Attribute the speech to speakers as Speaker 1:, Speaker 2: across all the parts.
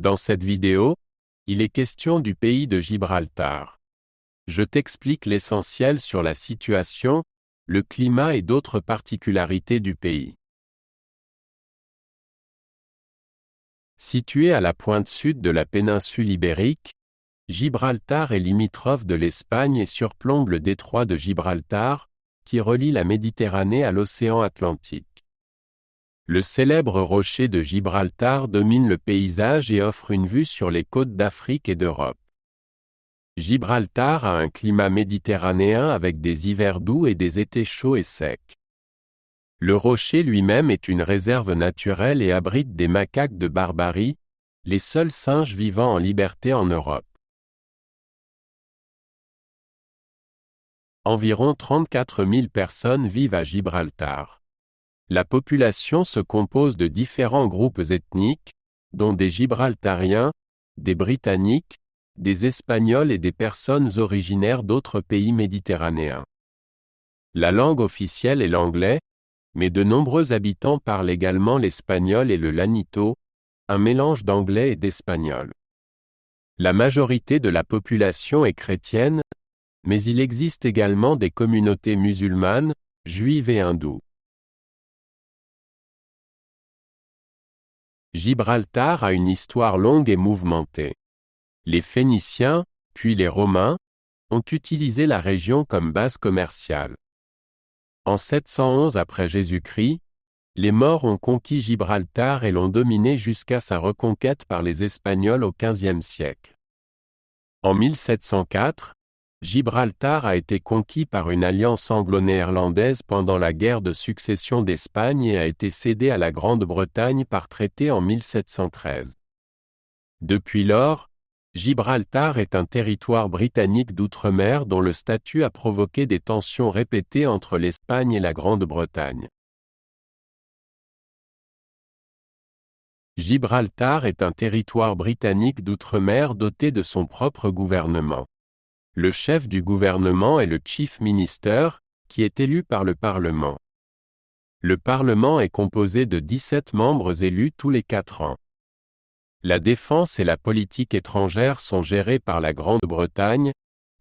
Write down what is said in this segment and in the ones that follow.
Speaker 1: Dans cette vidéo, il est question du pays de Gibraltar. Je t'explique l'essentiel sur la situation, le climat et d'autres particularités du pays. Situé à la pointe sud de la péninsule ibérique, Gibraltar est limitrophe de l'Espagne et surplombe le détroit de Gibraltar, qui relie la Méditerranée à l'océan Atlantique. Le célèbre rocher de Gibraltar domine le paysage et offre une vue sur les côtes d'Afrique et d'Europe. Gibraltar a un climat méditerranéen avec des hivers doux et des étés chauds et secs. Le rocher lui-même est une réserve naturelle et abrite des macaques de Barbarie, les seuls singes vivant en liberté en Europe. Environ 34 000 personnes vivent à Gibraltar. La population se compose de différents groupes ethniques, dont des Gibraltariens, des Britanniques, des Espagnols et des personnes originaires d'autres pays méditerranéens. La langue officielle est l'anglais, mais de nombreux habitants parlent également l'espagnol et le lanito, un mélange d'anglais et d'espagnol. La majorité de la population est chrétienne, mais il existe également des communautés musulmanes, juives et hindoues. Gibraltar a une histoire longue et mouvementée. Les Phéniciens, puis les Romains, ont utilisé la région comme base commerciale. En 711 après Jésus-Christ, les Maures ont conquis Gibraltar et l'ont dominé jusqu'à sa reconquête par les Espagnols au XVe siècle. En 1704, Gibraltar a été conquis par une alliance anglo-néerlandaise pendant la guerre de succession d'Espagne et a été cédé à la Grande-Bretagne par traité en 1713. Depuis lors, Gibraltar est un territoire britannique d'outre-mer dont le statut a provoqué des tensions répétées entre l'Espagne et la Grande-Bretagne. Gibraltar est un territoire britannique d'outre-mer doté de son propre gouvernement. Le chef du gouvernement est le Chief Minister, qui est élu par le Parlement. Le Parlement est composé de 17 membres élus tous les 4 ans. La défense et la politique étrangère sont gérées par la Grande-Bretagne,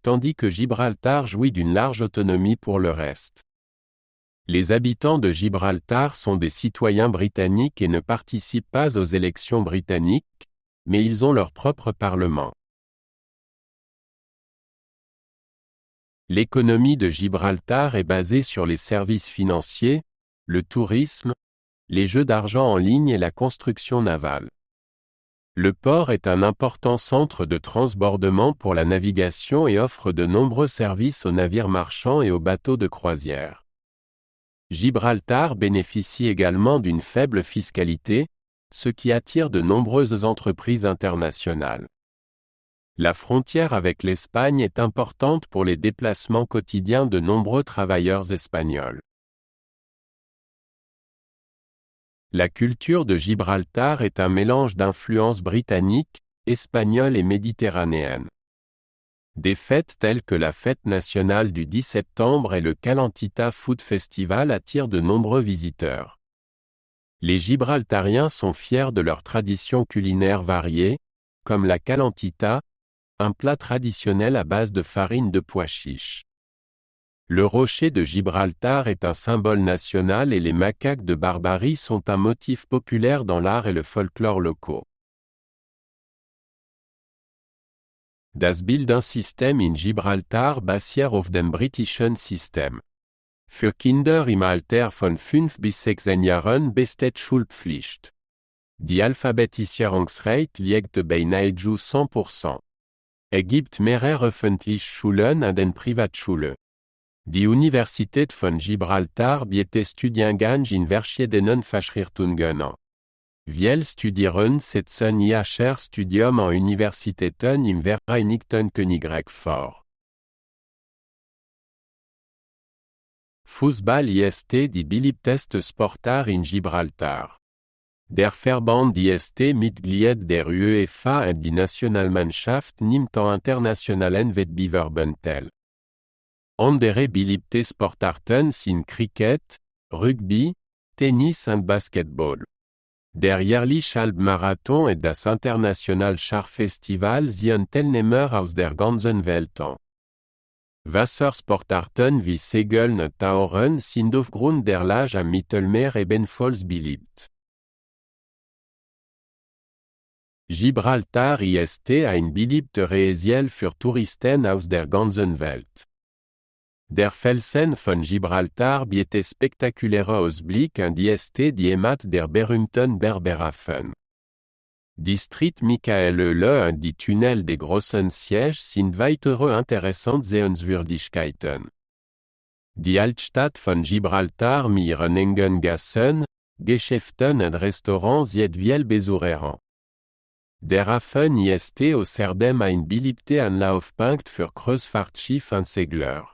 Speaker 1: tandis que Gibraltar jouit d'une large autonomie pour le reste. Les habitants de Gibraltar sont des citoyens britanniques et ne participent pas aux élections britanniques, mais ils ont leur propre Parlement. L'économie de Gibraltar est basée sur les services financiers, le tourisme, les jeux d'argent en ligne et la construction navale. Le port est un important centre de transbordement pour la navigation et offre de nombreux services aux navires marchands et aux bateaux de croisière. Gibraltar bénéficie également d'une faible fiscalité, ce qui attire de nombreuses entreprises internationales. La frontière avec l'Espagne est importante pour les déplacements quotidiens de nombreux travailleurs espagnols. La culture de Gibraltar est un mélange d'influences britanniques, espagnoles et méditerranéennes. Des fêtes telles que la fête nationale du 10 septembre et le Calentita Food Festival attirent de nombreux visiteurs. Les Gibraltariens sont fiers de leurs traditions culinaires variées, comme la Calentita, un plat traditionnel à base de farine de pois chiches. Le rocher de Gibraltar est un symbole national et les macaques de Barbarie sont un motif populaire dans l'art et le folklore locaux. Das Bildungssystem in Gibraltar basiert auf dem britischen System. Für Kinder im Alter von 5 bis 16 Jahren besteht Schulpflicht. Die Alphabetisierungsrate liegt bei nahezu 100%. Gibt mehrere öffentliche Schulen und eine Privatschule. Die Universität von Gibraltar bietet Studiengänge in verschiedenen Fachrichtungen an. Viele Studierende setzen ihr Studium an Universitäten im Vereinigten Königreich fort. Fußball ist die beliebteste Sportart in Gibraltar. Der Verband ist Mitglied der UEFA und die Nationalmannschaft nimmt an internationalen Wettbewerben teil. Andere beliebte Sportarten sind Cricket, Rugby, Tennis und Basketball. Der jährliche Halbmarathon et das international Scharfestival ziehen Teilnehmer aus der ganzen Welt an. Wassersportarten wie Segeln und Tauchen sind aufgrund der Lage am Mittelmeer ebenfalls beliebt. Gibraltar ist ein beliebter Reiseziel für Touristen aus der ganzen Welt. Der Felsen von Gibraltar bietet spektakuläre Ausblicke und ist die Heimat der berühmten Berberaffen. District Michael und die Tunnel des Großen Sièges sind weitere interessante Sehenswürdigkeiten. Die Altstadt von Gibraltar mit ihren engen Gassen, Geschäften und Restaurants ist viel besucherend. Der Hafen ist außerdem ein beliebter Anlaufpunkt für Kreuzfahrtschiffe und Segler.